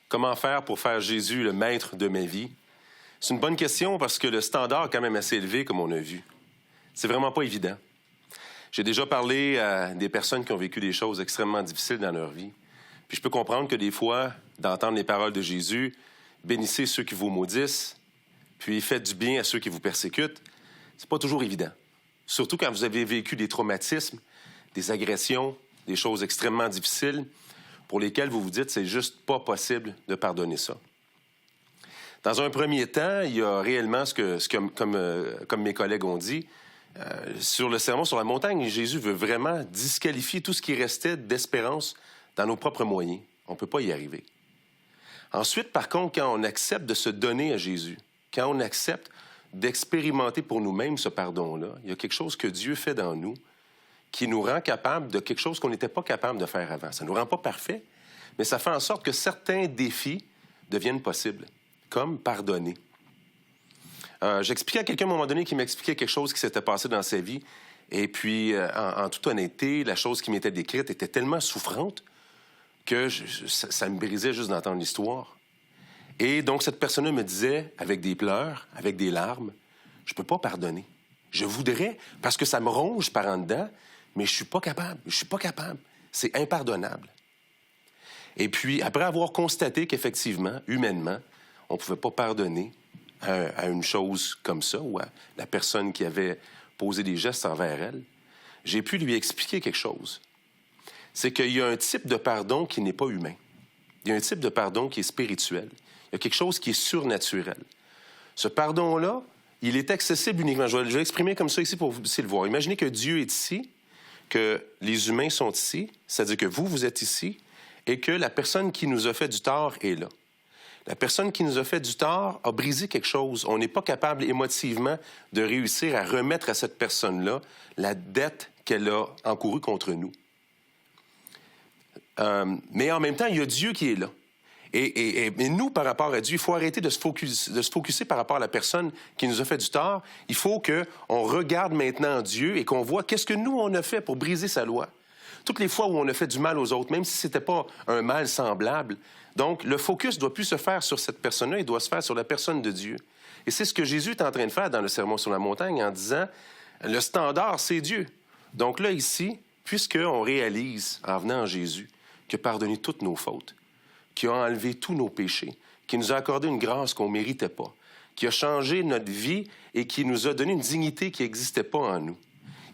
Comment faire pour faire Jésus le maître de ma vie? C'est une bonne question parce que le standard est quand même assez élevé, comme on a vu. C'est vraiment pas évident. J'ai déjà parlé à des personnes qui ont vécu des choses extrêmement difficiles dans leur vie. Puis je peux comprendre que des fois, d'entendre les paroles de Jésus, « Bénissez ceux qui vous maudissent, puis faites du bien à ceux qui vous persécutent », c'est pas toujours évident. Surtout quand vous avez vécu des traumatismes, des agressions, des choses extrêmement difficiles pour lesquelles vous vous dites c'est juste pas possible de pardonner ça. Dans un premier temps, il y a réellement comme mes collègues ont dit, sur le sermon sur la montagne, Jésus veut vraiment disqualifier tout ce qui restait d'espérance dans nos propres moyens. On ne peut pas y arriver. Ensuite, par contre, quand on accepte de se donner à Jésus, quand on accepte d'expérimenter pour nous-mêmes ce pardon-là, il y a quelque chose que Dieu fait dans nous qui nous rend capable de quelque chose qu'on n'était pas capable de faire avant. Ça ne nous rend pas parfaits, mais ça fait en sorte que certains défis deviennent possibles, comme pardonner. J'expliquais à quelqu'un à un moment donné qui m'expliquait quelque chose qui s'était passé dans sa vie, et puis, en toute honnêteté, la chose qui m'était décrite était tellement souffrante que ça me brisait juste d'entendre l'histoire. Et donc, cette personne-là me disait, avec des pleurs, avec des larmes, « Je peux pas pardonner. Je voudrais, parce que ça me ronge par en dedans, mais je suis pas capable. Je suis pas capable. C'est impardonnable. » Et puis, après avoir constaté qu'effectivement, humainement, on ne pouvait pas pardonner à une chose comme ça, ou à la personne qui avait posé des gestes envers elle, j'ai pu lui expliquer quelque chose. C'est qu'il y a un type de pardon qui n'est pas humain. Il y a un type de pardon qui est spirituel. Il y a quelque chose qui est surnaturel. Ce pardon-là, il est accessible uniquement. Je vais l'exprimer comme ça ici pour que vous puissiez le voir. Imaginez que Dieu est ici, que les humains sont ici, c'est-à-dire que vous êtes ici, et que la personne qui nous a fait du tort est là. La personne qui nous a fait du tort a brisé quelque chose. On n'est pas capable émotivement de réussir à remettre à cette personne-là la dette qu'elle a encourue contre nous. Mais en même temps, il y a Dieu qui est là. Et nous, par rapport à Dieu, il faut arrêter de se focusser par rapport à la personne qui nous a fait du tort. Il faut qu'on regarde maintenant Dieu et qu'on voit qu'est-ce que nous, on a fait pour briser sa loi. Toutes les fois où on a fait du mal aux autres, même si ce n'était pas un mal semblable. Donc, le focus ne doit plus se faire sur cette personne-là, il doit se faire sur la personne de Dieu. Et c'est ce que Jésus est en train de faire dans le Sermon sur la montagne en disant, le standard, c'est Dieu. Donc là, ici, puisqu'on réalise, en venant à Jésus, qu'il a pardonné toutes nos fautes, qui a enlevé tous nos péchés, qui nous a accordé une grâce qu'on ne méritait pas, qui a changé notre vie et qui nous a donné une dignité qui n'existait pas en nous.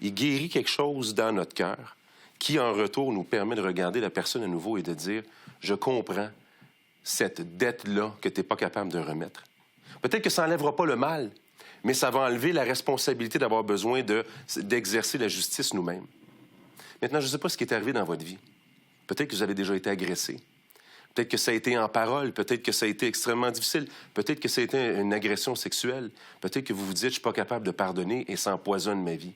Il guérit quelque chose dans notre cœur qui, en retour, nous permet de regarder la personne à nouveau et de dire « Je comprends cette dette-là que tu n'es pas capable de remettre. » Peut-être que ça n'enlèvera pas le mal, mais ça va enlever la responsabilité d'avoir besoin d'exercer la justice nous-mêmes. Maintenant, je ne sais pas ce qui est arrivé dans votre vie. Peut-être que vous avez déjà été agressé. Peut-être que ça a été en parole, peut-être que ça a été extrêmement difficile, peut-être que ça a été une agression sexuelle, peut-être que vous vous dites « je ne suis pas capable de pardonner et ça empoisonne ma vie ».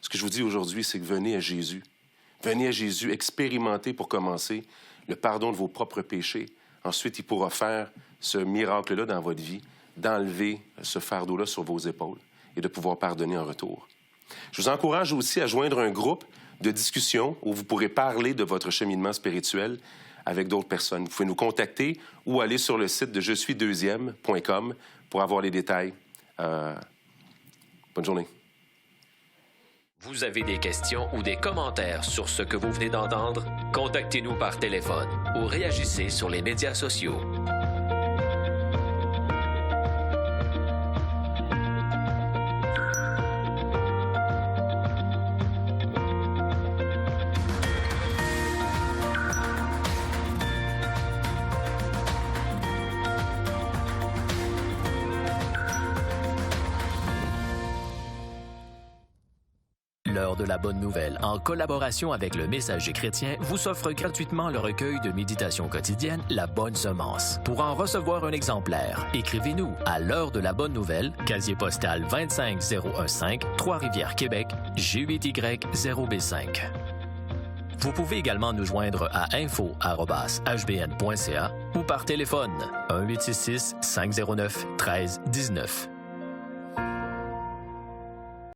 Ce que je vous dis aujourd'hui, c'est que venez à Jésus. Venez à Jésus, expérimentez pour commencer le pardon de vos propres péchés. Ensuite, il pourra faire ce miracle-là dans votre vie, d'enlever ce fardeau-là sur vos épaules et de pouvoir pardonner en retour. Je vous encourage aussi à joindre un groupe de discussion où vous pourrez parler de votre cheminement spirituel avec d'autres personnes. Vous pouvez nous contacter ou aller sur le site de jesuisdeuxième.com pour avoir les détails. Bonne journée. Vous avez des questions ou des commentaires sur ce que vous venez d'entendre? Contactez-nous par téléphone ou réagissez sur les médias sociaux. L'heure de la bonne nouvelle, en collaboration avec le Messager chrétien, vous offre gratuitement le recueil de méditation quotidienne La Bonne Semence. Pour en recevoir un exemplaire, écrivez-nous à l'heure de la bonne nouvelle, casier postal 25015, Trois-Rivières, Québec, G8Y0B5. Vous pouvez également nous joindre à info@hbn.ca ou par téléphone 1-866-509-1319.